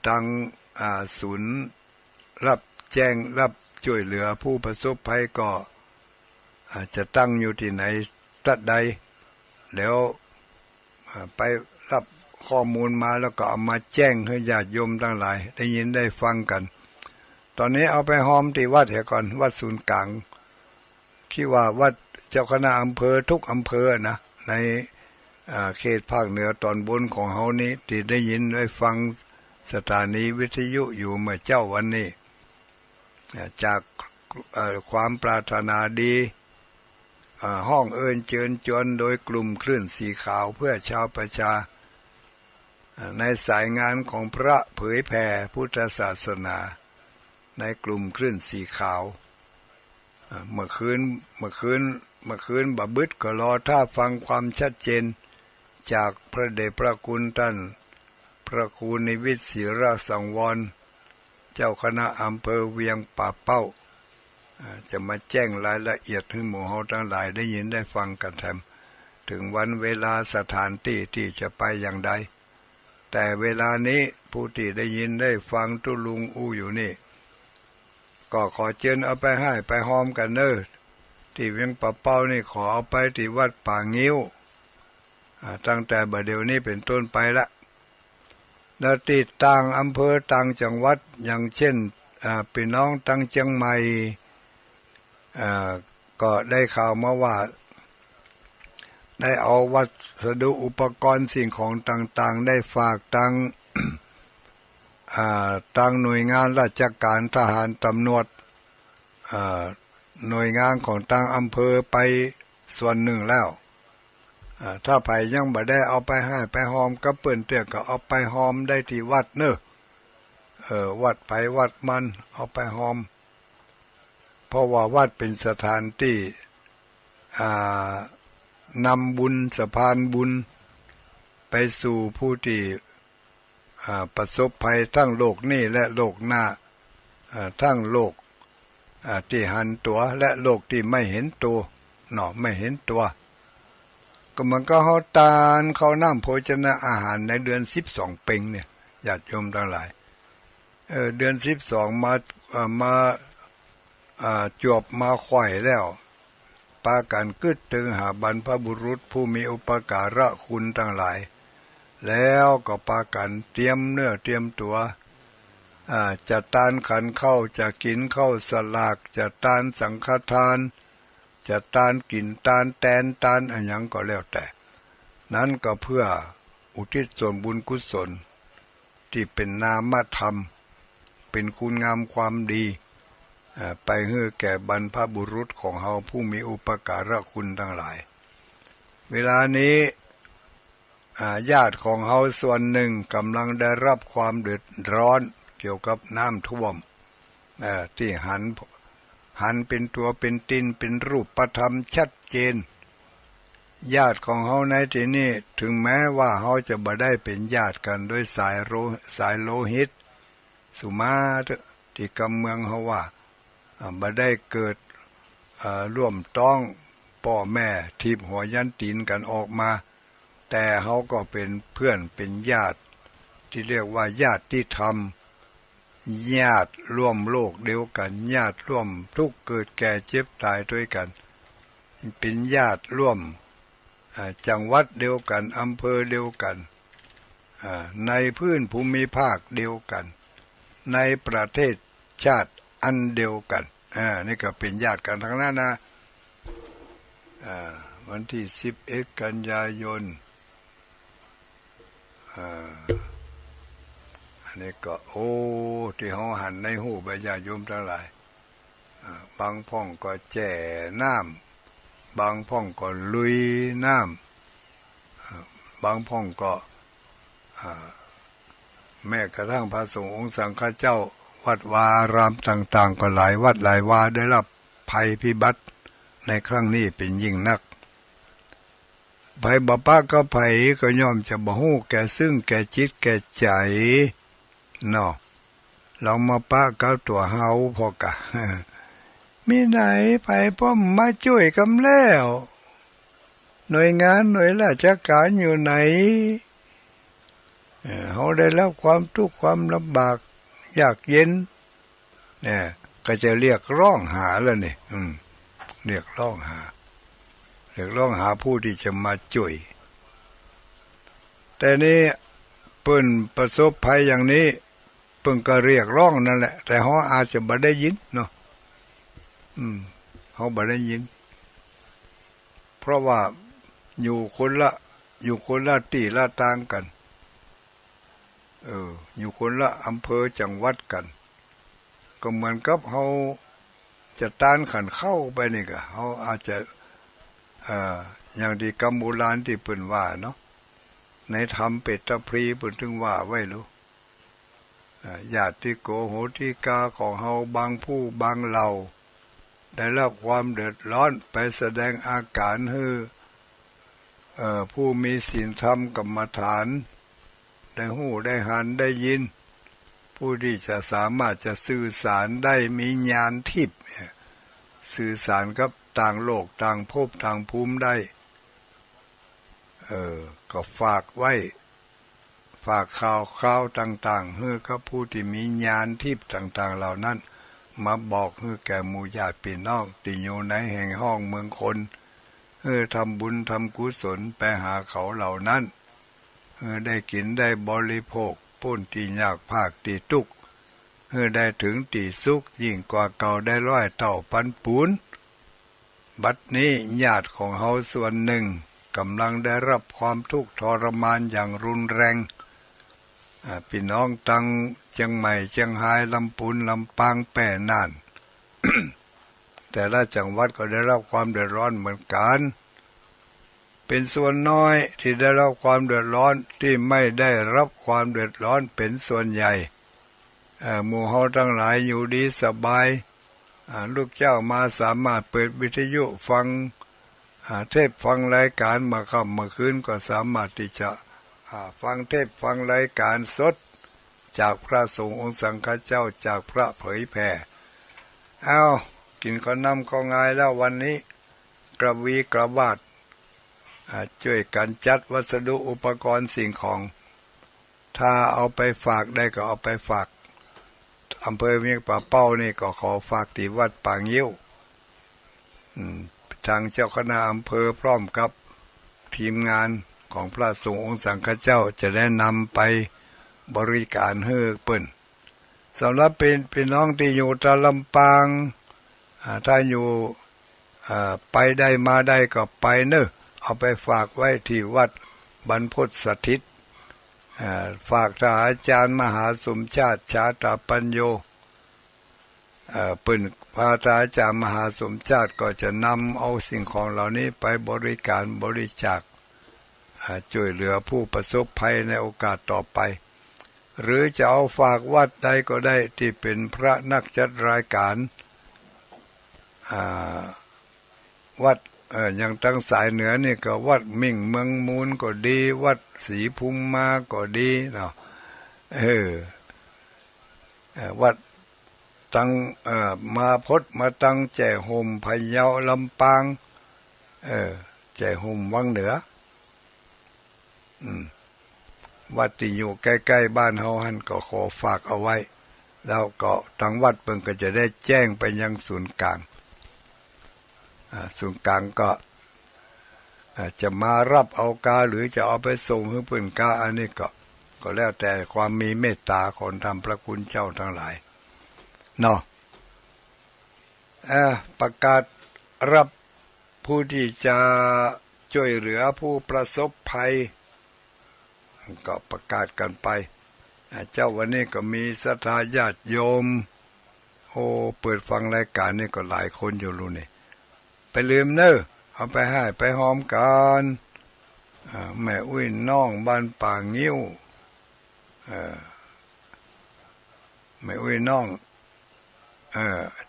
ทางศูนย์รับแจ้งรับช่วยเหลือผู้ประสบภัยก็จะตั้งอยู่ที่ไหนตัดใดแล้วไปรับ ข้อมูลมาแล้วก็เอามาแจ้งให้ญาติโยมทั้งหลายได้ยินได้ฟังกันตอนนี้เอาไปหอมที่วัดเหก่อนวัดศูนย์กลางคิดว่าวัดเจ้าคณะอำเภอทุกอำเภอนะในเขตภาคเหนือตอนบนของเฮานี้ที่ได้ยินได้ฟังสถานีวิทยุอยู่เมื่อเจ้าวันนี้จากความปรารถนาดีห้องเอิญเชิญชวนโดยกลุ่มคลื่นสีขาวเพื่อชาวประชาในสายงานของพระเผยแผ่พุทธศาสนาในกลุ่มคลื่นสีขาวเมื่อคืนบับึดก็รอท่าฟังความชัดเจนจากพระเดชพระคุณท่านพระครูนิวิตศิรสังวรเจ้าคณะอำเภอเวียงป่าเป้าจะมาแจ้งรายละเอียดให้หมู่เฮาทั้งหลายได้ยินได้ฟังกันแถมถึงวันเวลาสถานที่ที่จะไปอย่างใดแต่เวลานี้ผู้ที่ได้ยินได้ฟังตุลุงอู้อยู่นี่ก็ขอเชิญเอาไปให้ไปหอมกันเนอะที่เวียงป่าเป้านี่ขอเอาไปที่วัดป่างิ้วตั้งแต่บัดเดี๋ยวนี้เป็นต้นไปละแล้วที่ต่างอำเภอต่างจังหวัดอย่างเช่นพี่น้องตั้งเชียงใหม่ก็ได้ข่าวมาว่าได้เอาวัสดุอุปกรณ์สิ่งของต่างๆได้ฝากตั้งหน่วยงานราชการทหารตำรวจหน่วยงานของตั้งอำเภอไปส่วนหนึ่งแล้วถ้าไผยังบ่ได้เอาไปให้ไปหอมก็เปิ้นเตี้ยก็เอาไปหอมได้ที่วัดเนอะวัดไผวัดมันเอาไปหอมเพราะว่าวัดเป็นสถานที่นำบุญสะพานบุญไปสู่ผู้ที่ประสบภัยทั้งโลกนี้และโลกหน้าทั้งโลกที่หันตัวและโลกที่ไม่เห็นตัวไม่เห็นตัวก็มันก็เฮาตานเข้าน้ำโภชนะอาหารในเดือน12เพ็งเนี่ยญาติโยมทั้งหลายเดือน12มาจวบมาไขว่แล้วปากันกึดถึงหาบรรพบุรุษผู้มีอุปการะคุณทั้งหลายแล้วก็ปากันเตรียมเนื้อเตรียมตัวจะตานขันเข้าจะกินเข้าสลากจะตานสังฆทานจะตานกินตานแตนตานอะไรอย่างก็แล้วแต่นั้นก็เพื่ออุทิศส่วนบุญกุศลที่เป็นนามธรรมเป็นคุณงามความดีไปให้แก่บรรพบุรุษของเฮาผู้มีอุปการะคุณทั้งหลายเวลานี้ญาติของเฮาส่วนหนึ่งกำลังได้รับความเดือดร้อนเกี่ยวกับน้ำท่วมที่หันเป็นตัวเป็นตินเป็นรูปธรรมชัดเจนญาติของเฮาในที่นี้ถึงแม้ว่าเฮาจะบ่ได้เป็นญาติกันด้วยสายโลหิตสุมาที่กำเมืองเฮาว่าบ่ได้เกิดร่วมต้องพ่อแม่ทิพหัวยันตีนกันออกมาแต่เฮาก็เป็นเพื่อนเป็นญาติที่เรียกว่าญาติธรรมญาติร่วมโลกเดียวกันญาติร่วมทุกข์เกิดแก่เจ็บตายด้วยกันเป็นญาติร่วมจังหวัดเดียวกันอำเภอเดียวกันในพื้นภูมิภาคเดียวกันในประเทศชาติอันเดียวกันนี่ก็เป็นญาติกันทั้งนั้นนะวันที่11กันยายนอันนี้ก็ที่เฮาหันในหูใบญาติโยมทั้งหลายบางพ่องก็แจ่น้ำบางพ่องก็ลุยน้ำบางพ่องก็แม้กระทั่งพระสงฆ์องค์สังฆเจ้าวัดวารามต่างๆก็หลายวัดหลายวาได้รับภัยพิบัติในครั้งนี้เป็นยิ่งนักภัยบ่ปะก็ภัยก็ย่อมจะบ่ฮู้แก่ซึ่งแก่จิตแก่ใจเรามาปะกับตัวเฮาพอกะมีไหนไปป้อมมาช่วยกันแล้วหน่วยงานหน่วยราชการอยู่ไหนเฮาได้รับความทุกข์ความลำบากยากเย็นเนี่ยก็จะเรียกร้องหาแล้วนี่เรียกร้องหาผู้ที่จะมาช่วยแต่นี้ เปิ้นประสบภัยอย่างนี้เปิ้นก็เรียกร้องนั่นแหละแต่เฮาอาจจะบ่ได้ยินเนาะเฮาบ่ได้ยินเพราะว่าอยู่คนละที่ละทางกันอยู่คนละอำเภอจังหวัดกันก็เหมือนกับเฮาจะต้านขันเข้าไปนี่ก็เฮาอาจจะอย่างที่กรรมโบราณที่เพิ่นว่าเนาะในธรรมเปตพรีเพิ่นถึงว่าไว้รู้ญาติโกโหติกาของเฮาบางผู้บางเหล่าได้รับความเดือดร้อนไปแสดงอาการให้ผู้มีศีลธรรมกรรมฐานได้หู้ได้หันได้ยินผู้ที่จะสามารถจะสื่อสารได้มีญาณทิพย์สื่อสารกับต่างโลกต่างภพต่างภูมิได้ก็ฝากไว้ฝากข่าวต่างๆให้กับผู้ที่มีญาณทิพย์ต่างๆเหล่านั้นมาบอกให้แก่หมู่ญาติพี่น้องที่อยู่ในแห่งห้องเมืองคนให้ทำบุญทำกุศลไปหาเขาเหล่านั้นให้ได้กินได้บริโภคพ้นที่ยากภาคที่ทุกข์ให้ได้ถึงที่สุขยิ่งกว่าเก่าได้ร้อยเท่าพันปูนบัดนี้ญาติของเฮาส่วนหนึ่งกำลังได้รับความทุกข์ทรมานอย่างรุนแรงพี่น้องตังเชียงใหม่เชียงรายลำพูนลำปางแป่น่าน แต่ละจังหวัดก็ได้รับความเดือดร้อนเหมือนกันเป็นส่วนน้อยที่ได้รับความเดือดร้อนที่ไม่ได้รับความเดือดร้อนเป็นส่วนใหญ่หมู่เฮาทั้งหลายอยู่ดีสบายลูกเจ้ามาสามารถเปิดวิทยุฟังเทปฟังรายการมาค่ำมาคืนก็สามารถที่จะฟังเทปฟังรายการสดจากพระสงฆ์องค์สังฆเจ้าจากพระเผยแผ่กินข้าวน้ำข้าวงายแล้ววันนี้กระวีกระบาดช่วยกันจัดวัสดุอุปกรณ์สิ่งของถ้าเอาไปฝากได้ก็เอาไปฝากอำเภอเมียงป่าเป้านี่ก็ขอฝากที่วัดปางยิ้วทางเจ้าคณะอำเภอพร้อมกับทีมงานของพระสงฆ์องค์สังฆเจ้าจะได้นำไปบริการให้เปิ้นสำหรับเป็นน้องที่อยู่ตะลำปางถ้าอยู่ไปได้มาได้ก็ไปเนอะเอาไปฝากไว้ที่วัดบรรพตสถิตฝากท่านอาจารย์มหาสมชาติชาตปัญโยเปิ้นพระอาจารย์มหาสมชาติก็จะนำเอาสิ่งของเหล่านี้ไปบริการบริจาคช่วยเหลือผู้ประสบภัยในโอกาสต่อไปหรือจะเอาฝากวัดใดก็ได้ที่เป็นพระนักจัดรายการวัดอย่างตั้งสายเหนือนี่ก็วัดมิ่งเมืองมูลก็ดีวัดศรีภูมิมาก็ดีเนาะวัดตั้งมาพดมาตั้งแจ่ห่มพะเยาลำปางแจ่ห่มวังเหนือวัดที่อยู่ใกล้ๆบ้านเฮาหันก็ขอฝากเอาไว้แล้วก็ทางวัดเพิ่นก็จะได้แจ้งไปยังศูนย์กลางศูนย์กลางก็จะมารับเอากาหรือจะเอาไปส่งให้เพิ่นกาอันนี้ก็แล้วแต่ความมีเมตตาของท่านพระคุณเจ้าทั้งหลายเนาะประกาศรับผู้ที่จะช่วยเหลือผู้ประสบภัยก็ประกาศกันไปเจ้าวันนี้ก็มีศรัทธาญาติโยมเปิดฟังรายการนี่ก็หลายคนอยู่รู้นี่ไปลืมเนอะเอาไปให้ไปหอมกันแม่อุ้ยน้องบ้านป่างิ้วแม่อุ้ยน้อง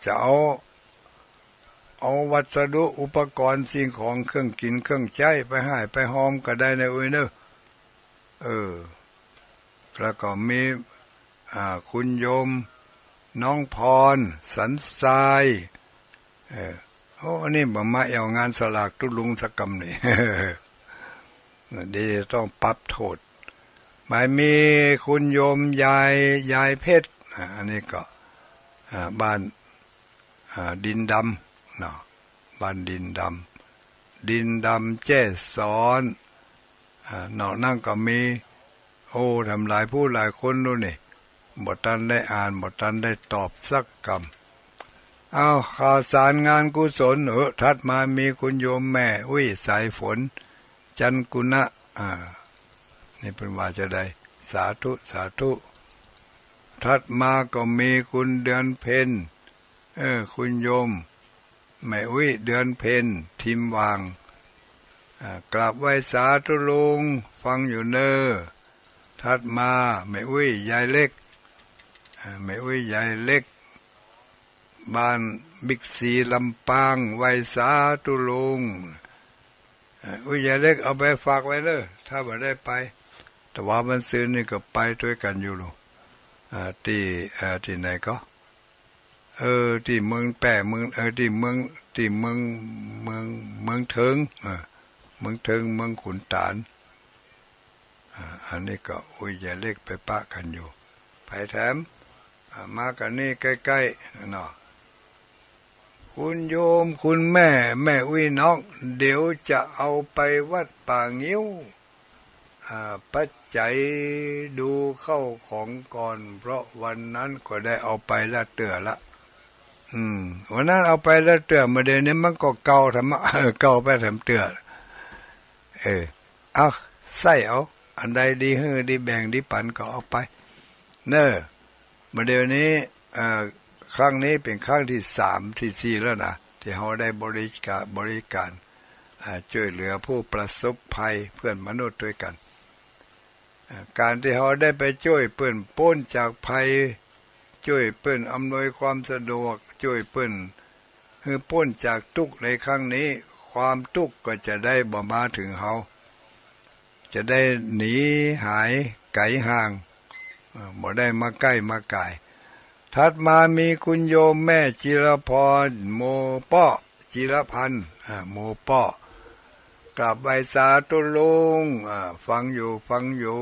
จะเอาวัสดุอุปกรณ์สิ่งของเครื่องกินเครื่องใช้ไปให้ไปหอมก็ได้ในอุ้ยเนอะแล้วก็มีคุณโยมน้องพรสันทรายนี่บ่มาเอางานสลากตุลุงสักกำนี่ ดีต้องปรับโทษหมายมีคุณโยมยายเพชรอันนี้ก็บ้านดินดำเนาะบ้านดินดำแจ้ซ้อนนอกนั่งก็มี โอ้ทำหลายผู้หลายคนนู่นนี่บ่ทันได้อ่านบ่ทันได้ตอบสักคำเอาข่าวสารงานกุศลทัดมามีคุณโยมแม่สายฝนจันกุณะนี่เป็นว่าจะได้สาธุสาธุทัดมาก็มีคุณเดือนเพ็ญคุณโยมแม่เดือนเพ็ญทิมวางกราบไหว้สาธุลุงฟังอยู่เนอทัดมาแม่ยายเล็กแม่ยายเล็กบ้านบิ๊กซีลำปางไหว้สาธุลุงยายเล็กเอาไปฝากไว้เนอถ้าบ่ได้ไปแต่ว่ามันซื้อนี่ก็ไปด้วยกันอยู่ลูกที่ไหนก็ที่เมืองแปะเมืองที่เมืองเถิงเมืองเถิงเมืองขุนตาลอันนี้ก็อย่าเล็กไปปะกันอยู่ไปแถมมากันนี่ใกล้ๆเนาะคุณโยมคุณแม่น้องเดี๋ยวจะเอาไปวัดป่างิ้วปัจจัยดูเข้าของก่อนเพราะวันนั้นก็ได้เอาไปละเตือละวันนั้นเอาไปละเตือมาเดี๋ยวนี้มันก็เก่าทำเก่าไปทำเตือเอาใส่เอาอันใดดีดีแบ่งดีปันก็เอาไปเนอมาเดี๋ยวนี้ครั้งนี้เป็นครั้งที่3ที่4แล้วนะที่เราได้บริการช่วยเหลือผู้ประสบภัยเพื่อนมนุษย์ด้วยกันการที่เราได้ไปช่วยเปิ้นพ้นจากภัยช่วยเปิ้นอำนวยความสะดวกช่วยเปิ้นให้พ้นจากทุกข์ในครั้งนี้ความทุกข์ก็จะได้บ่มาถึงเราจะได้หนีหายไกลห่างบ่ได้มาใกล้มาไกลถัดมามีคุณโยมแม่จิรพรโมป้อจิรพันธ์โมป้อกราบไหว้สาธุลุงฟังอยู่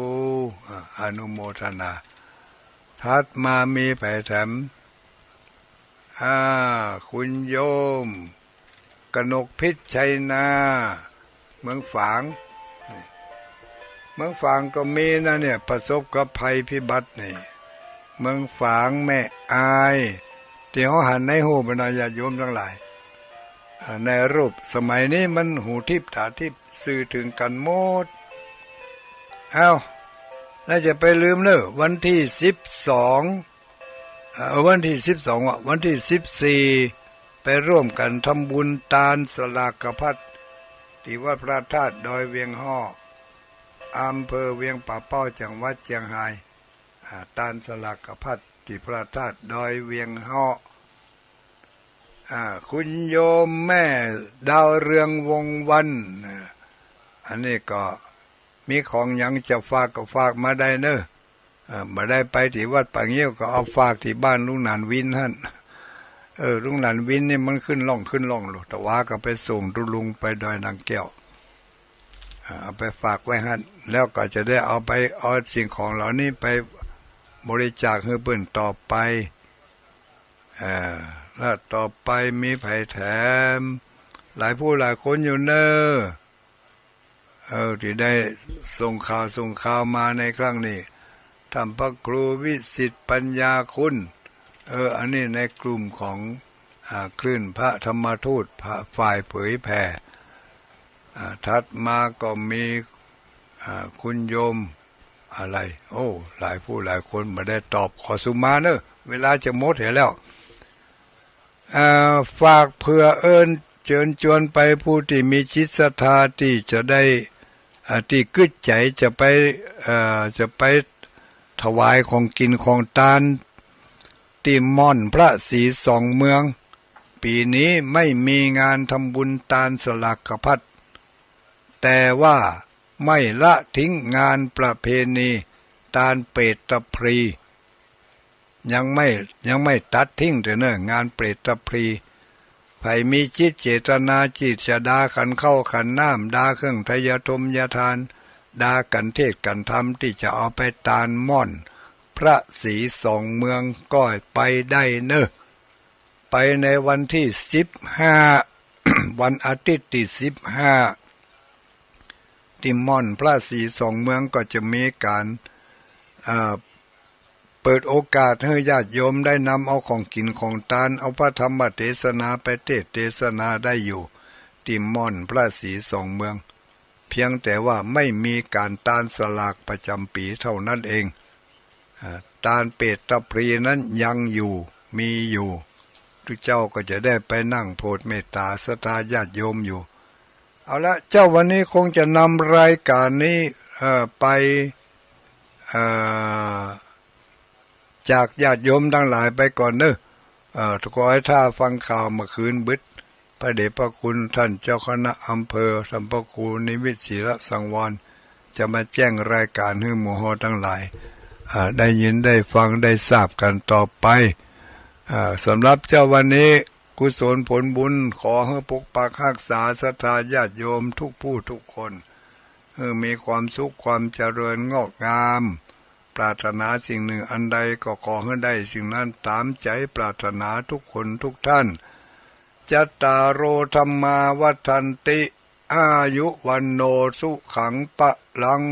อนุโมทนาถัดมามีแผ่แถมคุณโยมกนกพิษชัยนาเมืองฝางก็มีนะเนี่ยประสบกับภัยพิบัตินี่เมืองฝางแม่อายที่เขาหันในหูบรรดาญาโยมทั้งหลายในรูปสมัยนี้มันหูทิพตาทิพสื่อถึงกันหมดน่าจะไปลืมเนอะวันที่12วันที่14ไปร่วมกันทำบุญตาลสลากพัดที่วัดพระธาตุดอยเวียงฮ้ออำเภอเวียงป่าเป้าจังหวัดเชียงรายตาลสลากพัดที่พระธาตุดอยเวียงฮ้อคุณโยมแม่ดาวเรืองวงวันอันนี้ก็มีของยังจะฝากก็ฝากมาได้เนอะมาได้ไปที่วัดป่าเงี้ยวก็เอาฝากที่บ้านลุงหนานวินท่านลุงหนานวินนี่มันขึ้นล่องลูกแต่ว่าก็ไปส่งลุงไปดอยนางแก้วเอาไปฝากไว้ท่านแล้วก็จะได้เอาสิ่งของเหล่านี้ไปบริจาคให้เพิ่นต่อไปแล้วต่อไปมีไผ่แถมหลายผู้หลายคนอยู่เนอะที่ได้ส่งข่าวมาในครั้งนี้ท่านพระครูวิสิตปัญญาคุณอันนี้ในกลุ่มของคลื่นพระธรรมทูตฝ่ายเผยแผ่ถัดมาก็มีคุณโยมอะไรหลายผู้หลายคนมาได้ตอบขอสุมาเนอะเวลาจะหมดเห็นแล้วฝากเพื่อเชิญชวนไปผู้ที่มีจิตศรัทธาที่จะได้ที่กึศใจจะไปถวายของกินของทานที่ม่อนพระศรีสองเมืองปีนี้ไม่มีงานทำบุญตาลสลากพัดแต่ว่าไม่ละทิ้งงานประเพณีตาลเปตตพรียังไม่ตัดทิ้งเนอะงานเปรตพรีใครมีจิตเจตนาจิตจะดาขันเข้าขันน้ำดาเครื่องทยธมยทานดากันเทศกันธรรมที่จะเอาไปตาลม่อนพระศรีสองเมืองก็ไปได้เนอะไปในวันที่15 วันอาทิตย์ที่15ที่ม่อนพระศรีสองเมืองก็จะมีการ เปิดโอกาสให้ญาติโยมได้นำเอาของกินของทานเอาพระธรรมเทศนาไปเทศนาได้อยู่ติมม่อนพระศรีสองเมืองเพียงแต่ว่าไม่มีการตานสลากประจำปีเท่านั้นเองตานเปตตะพรีนั้นยังอยู่มีอยู่ทุกเจ้าก็จะได้ไปนั่งโปรดเมตตาศรัทธาญาติโยมอยู่เอาละเจ้าวันนี้คงจะนำรายการนี้ไปจากญาติโยมทั้งหลายไปก่อนเนอะทุกคนให้ท่าฟังข่าวเมื่อคืนบึดพระเดชพระคุณท่านเจ้าคณะอำเภอสัมปคูนิมิตศิลสังวรจะมาแจ้งรายการให้หมู่ฮอทั้งหลายได้ยินได้ฟังได้ทราบกันต่อไปสำหรับเจ้าวันนี้กุศลผลบุญขอให้ปกปักรักษาศรัทธาญาติโยมทุกผู้ทุกคนให้มีความสุขความเจริญงอกงามปรารถนาสิ่งหนึ่งอันใดก็ขอให้ได้สิ่งนั้นตามใจปรารถนาทุกคนทุกท่านจัตตารโอธรรมาวัฏันติอายุวันโนสุขังปะลัง